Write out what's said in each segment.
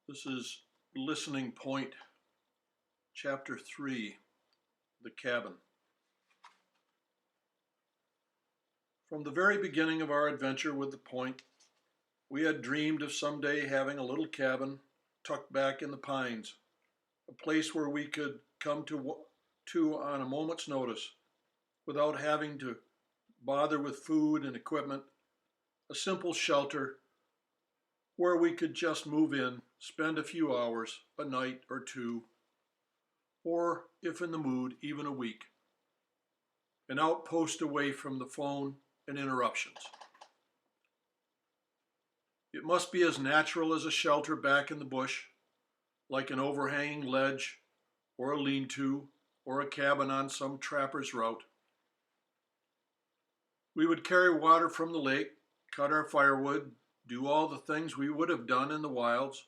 This is Listening Point, Chapter 3, The Cabin. From the very beginning of our adventure with the Point, we had dreamed of someday having a little cabin tucked back in the pines, a place where we could come to on a moment's notice without having to bother with food and equipment, a simple shelter where we could just move in, spend a few hours, a night or two, or, if in the mood, even a week. An outpost away from the phone and interruptions. It must be as natural as a shelter back in the bush, like an overhanging ledge, or a lean-to, or a cabin on some trapper's route. We would carry water from the lake, cut our firewood, do all the things we would have done in the wilds,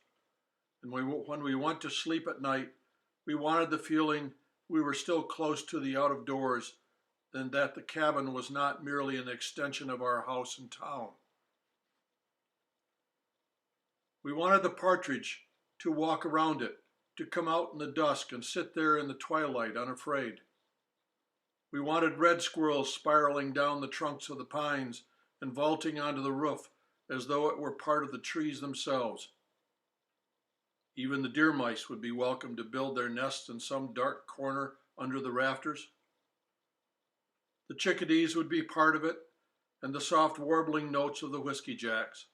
and when we went to sleep at night, we wanted the feeling we were still close to the out of doors and that the cabin was not merely an extension of our house in town. We wanted the partridge to walk around it, to come out in the dusk and sit there in the twilight unafraid. We wanted red squirrels spiraling down the trunks of the pines and vaulting onto the roof as though it were part of the trees themselves. Even the deer mice would be welcome to build their nests in some dark corner under the rafters. The chickadees would be part of it, and the soft warbling notes of the whiskey jacks,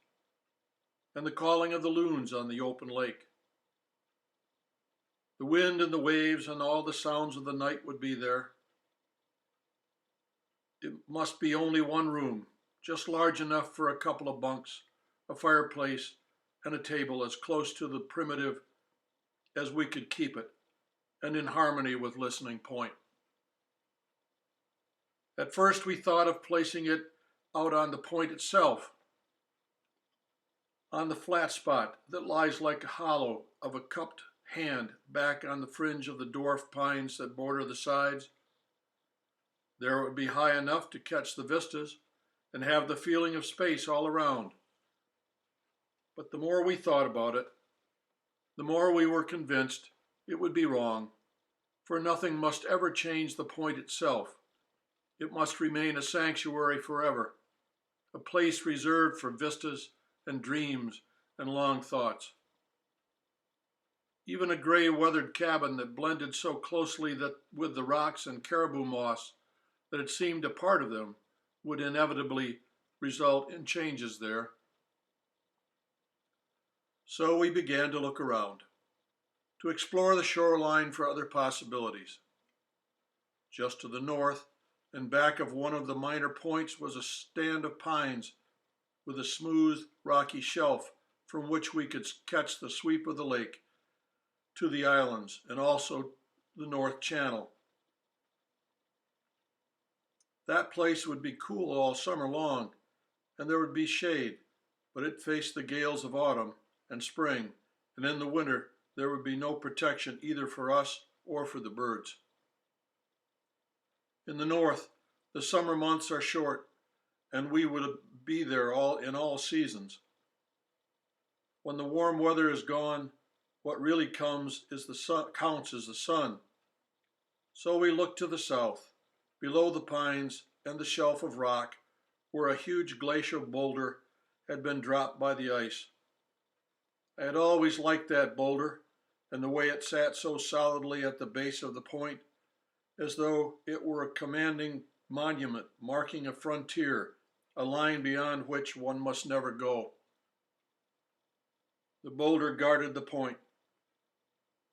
and the calling of the loons on the open lake. The wind and the waves and all the sounds of the night would be there. It must be only one room, just large enough for a couple of bunks, a fireplace, and a table as close to the primitive as we could keep it, and in harmony with Listening Point. At first we thought of placing it out on the point itself, on the flat spot that lies like a hollow of a cupped hand back on the fringe of the dwarf pines that border the sides. There it would be high enough to catch the vistas and have the feeling of space all around. But the more we thought about it, the more we were convinced it would be wrong, for nothing must ever change the point itself. It must remain a sanctuary forever, a place reserved for vistas and dreams and long thoughts. Even a gray weathered cabin that blended so closely with the rocks and caribou moss that it seemed a part of them would inevitably result in changes there. So we began to look around, to explore the shoreline for other possibilities. Just to the north and back of one of the minor points was a stand of pines with a smooth, rocky shelf from which we could catch the sweep of the lake to the islands and also the North Channel. That place would be cool all summer long, and there would be shade, but it faced the gales of autumn and spring, and in the winter there would be no protection either for us or for the birds. In the north, the summer months are short, and we would be there in all seasons. When the warm weather is gone, what really counts is the sun. So we looked to the south, below the pines and the shelf of rock, where a huge glacial boulder had been dropped by the ice. I had always liked that boulder and the way it sat so solidly at the base of the point, as though it were a commanding monument marking a frontier, a line beyond which one must never go. The boulder guarded the point.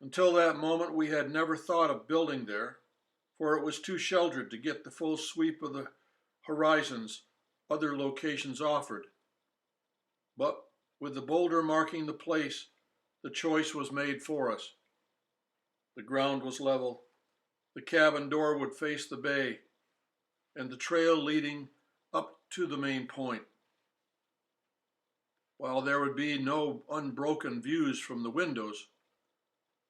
Until that moment we had never thought of building there, for it was too sheltered to get the full sweep of the horizons other locations offered. But with the boulder marking the place, the choice was made for us. The ground was level, the cabin door would face the bay, and the trail leading up to the main point. While there would be no unbroken views from the windows,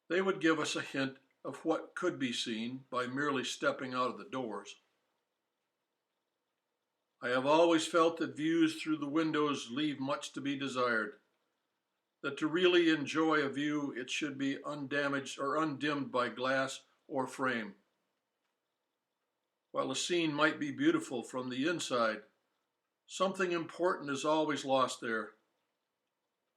they would give us a hint of what could be seen by merely stepping out of the doors. I have always felt that views through the windows leave much to be desired. that to really enjoy a view, it should be undamaged or undimmed by glass or frame. While a scene might be beautiful from the inside, something important is always lost there.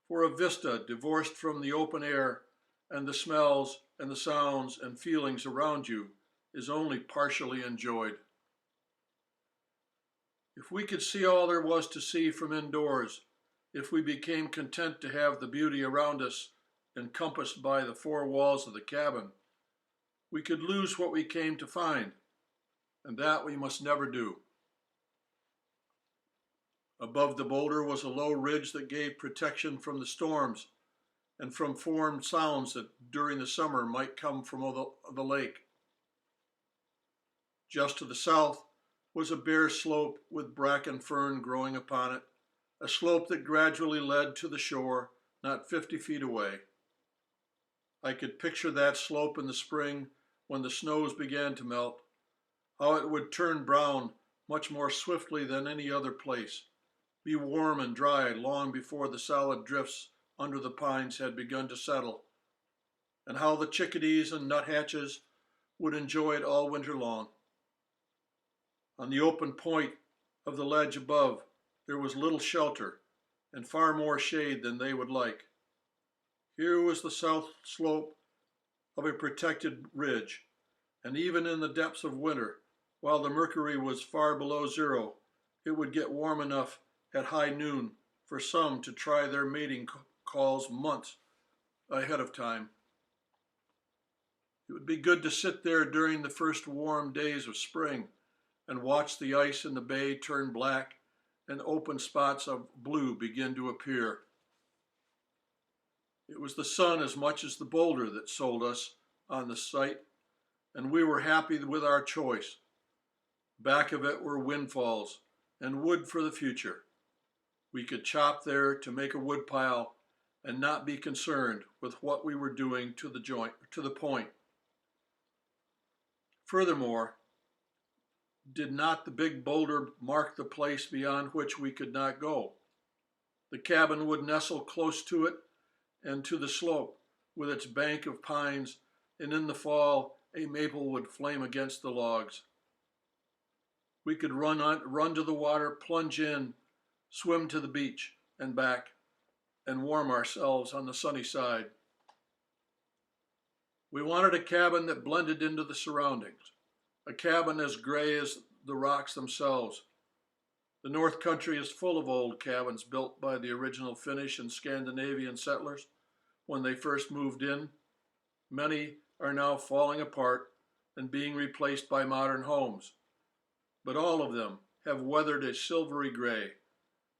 For a vista divorced from the open air and the smells and the sounds and feelings around you is only partially enjoyed. If we could see all there was to see from indoors, if we became content to have the beauty around us encompassed by the four walls of the cabin, we could lose what we came to find, and that we must never do. Above the boulder was a low ridge that gave protection from the storms and from foreign sounds that during the summer might come from the lake. Just to the south was a bare slope with bracken fern growing upon it, a slope that gradually led to the shore, not 50 feet away. I could picture that slope in the spring when the snows began to melt, how it would turn brown much more swiftly than any other place, be warm and dry long before the solid drifts under the pines had begun to settle, and how the chickadees and nuthatches would enjoy it all winter long. On the open point of the ledge above, there was little shelter and far more shade than they would like. Here was the south slope of a protected ridge, and even in the depths of winter, while the mercury was far below zero, it would get warm enough at high noon for some to try their mating calls months ahead of time. It would be good to sit there during the first warm days of spring and watch the ice in the bay turn black and open spots of blue begin to appear. It was the sun as much as the boulder that sold us on the site, and we were happy with our choice. Back of it were windfalls and wood for the future. We could chop there to make a wood pile and not be concerned with what we were doing to the point. Furthermore, did not the big boulder mark the place beyond which we could not go? The cabin would nestle close to it and to the slope with its bank of pines, and in the fall a maple would flame against the logs. We could run to the water, plunge in, swim to the beach and back, and warm ourselves on the sunny side. We wanted a cabin that blended into the surroundings, a cabin as gray as the rocks themselves. The North Country is full of old cabins built by the original Finnish and Scandinavian settlers when they first moved in. Many are now falling apart and being replaced by modern homes, but all of them have weathered a silvery gray,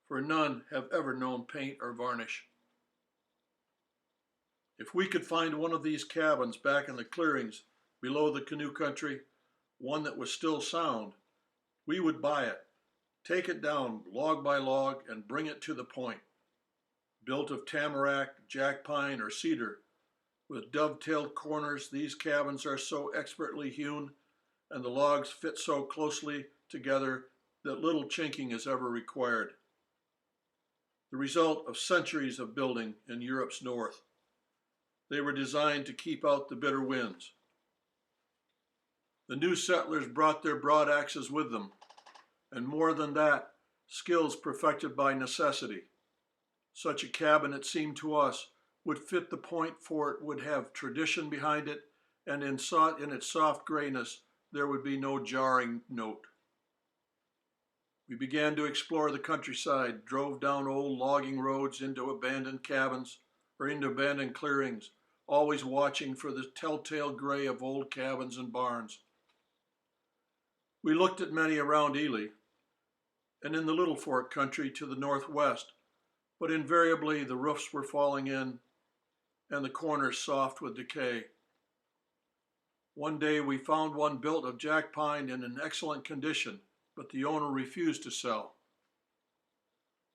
for none have ever known paint or varnish. If we could find one of these cabins back in the clearings below the canoe country, one that was still sound, we would buy it, take it down log by log, and bring it to the point. Built of tamarack, jack pine, or cedar, with dovetailed corners, these cabins are so expertly hewn and the logs fit so closely together that little chinking is ever required. The result of centuries of building in Europe's north. They were designed to keep out the bitter winds. The new settlers brought their broad axes with them, and more than that, skills perfected by necessity. Such a cabin, it seemed to us, would fit the point, for it would have tradition behind it, and in its soft grayness, there would be no jarring note. We began to explore the countryside, drove down old logging roads into abandoned cabins or into abandoned clearings, always watching for the telltale gray of old cabins and barns. We looked at many around Ely and in the Little Fork country to the northwest, but invariably the roofs were falling in and the corners soft with decay. One day we found one built of jack pine in an excellent condition, but the owner refused to sell.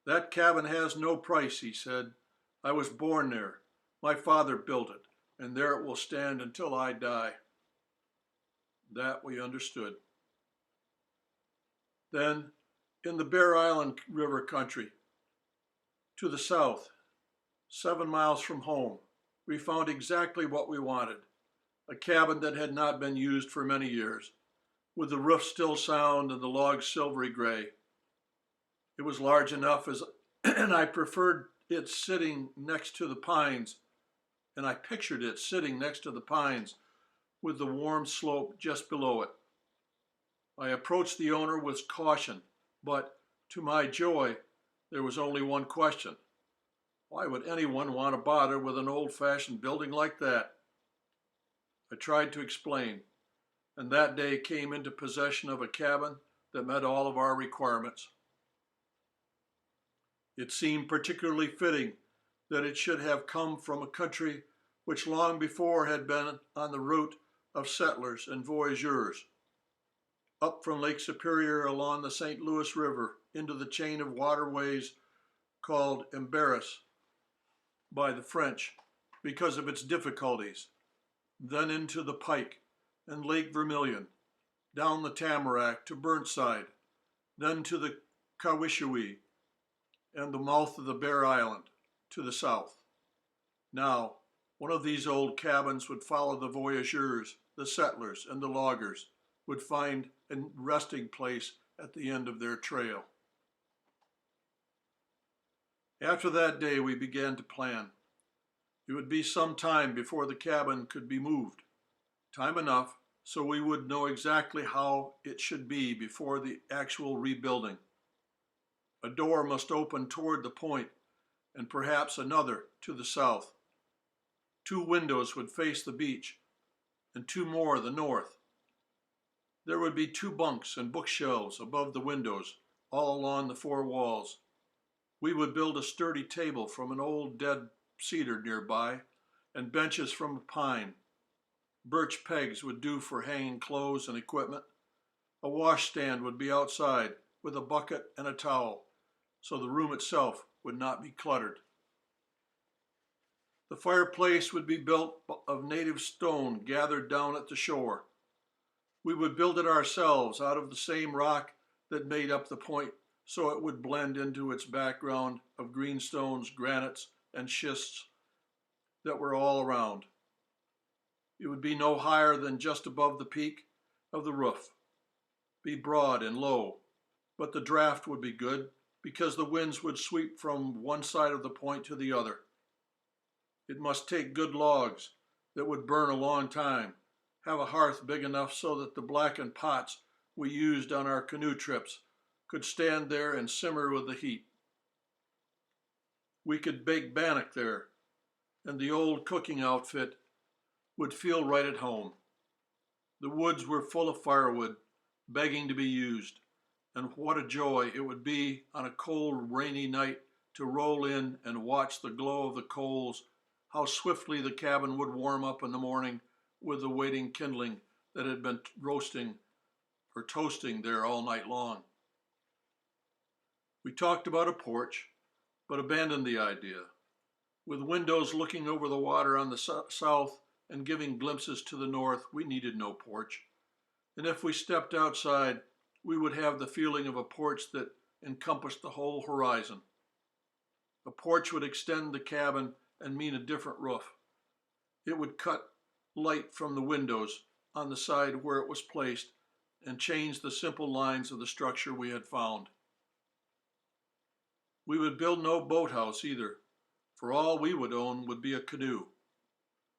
"That cabin has no price," he said. "I was born there. My father built it, and there it will stand until I die." That we understood. Then, in the Bear Island River country, to the south, 7 miles from home, we found exactly what we wanted, a cabin that had not been used for many years, with the roof still sound and the logs silvery gray. It was large enough and I preferred it sitting next to the pines, and I pictured it sitting next to the pines with the warm slope just below it. I approached the owner with caution, but to my joy, there was only one question. Why would anyone want to bother with an old-fashioned building like that? I tried to explain, and that day came into possession of a cabin that met all of our requirements. It seemed particularly fitting that it should have come from a country which long before had been on the route of settlers and voyageurs, up from Lake Superior along the St. Louis River into the chain of waterways called Embarrass by the French because of its difficulties, then into the Pike and Lake Vermilion, down the Tamarack to Burnside, then to the Kawishawee and the mouth of the Bear Island to the south. Now, one of these old cabins would follow the voyageurs, the settlers, and the loggers, would find a resting place at the end of their trail. After that day, we began to plan. It would be some time before the cabin could be moved, time enough so we would know exactly how it should be before the actual rebuilding. A door must open toward the point, and perhaps another to the south. 2 windows would face the beach, and 2 more the north. There would be 2 bunks and bookshelves above the windows, all along the 4 walls. We would build a sturdy table from an old dead cedar nearby, and benches from a pine. Birch pegs would do for hanging clothes and equipment. A washstand would be outside with a bucket and a towel, so the room itself would not be cluttered. The fireplace would be built of native stone gathered down at the shore. We would build it ourselves out of the same rock that made up the point, so it would blend into its background of greenstones, granites, and schists that were all around. It would be no higher than just above the peak of the roof, be broad and low, but the draft would be good because the winds would sweep from one side of the point to the other. It must take good logs that would burn a long time, have a hearth big enough so that the blackened pots we used on our canoe trips could stand there and simmer with the heat. We could bake bannock there, and the old cooking outfit would feel right at home. The woods were full of firewood, begging to be used, and what a joy it would be on a cold, rainy night to roll in and watch the glow of the coals, how swiftly the cabin would warm up in the morning with the waiting kindling that had been roasting or toasting there all night long. We talked about a porch, but abandoned the idea. With windows looking over the water on the south and giving glimpses to the north, we needed no porch. And if we stepped outside, we would have the feeling of a porch that encompassed the whole horizon. A porch would extend the cabin and mean a different roof. It would cut light from the windows on the side where it was placed and change the simple lines of the structure we had found. We would build no boathouse either, for all we would own would be a canoe.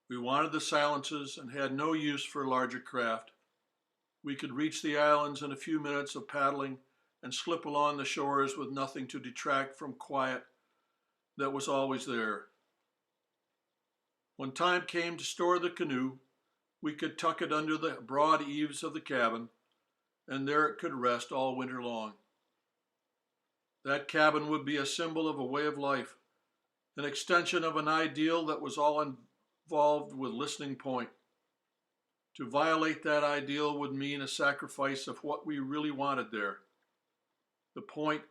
We wanted the silences and had no use for larger craft. We could reach the islands in a few minutes of paddling and slip along the shores with nothing to detract from quiet that was always there. When time came to store the canoe, we could tuck it under the broad eaves of the cabin, and there it could rest all winter long. That cabin would be a symbol of a way of life, an extension of an ideal that was all involved with Listening Point. To violate that ideal would mean a sacrifice of what we really wanted there. The point,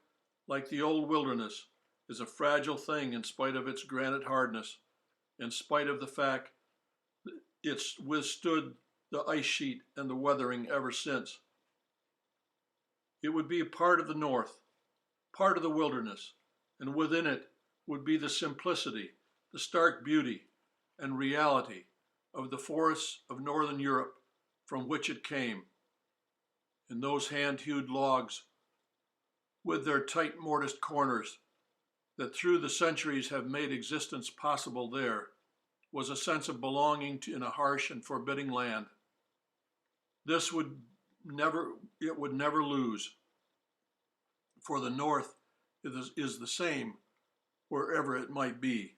like the old wilderness, is a fragile thing in spite of its granite hardness, in spite of the fact that it's withstood the ice sheet and the weathering ever since. It would be a part of the North, part of the wilderness, and within it would be the simplicity The stark beauty and reality of the forests of northern Europe from which it came, in those hand-hewed logs with their tight morticed corners that through the centuries have made existence possible there, was a sense of belonging in a harsh and forbidding land. This would never lose, for the North is the same wherever it might be.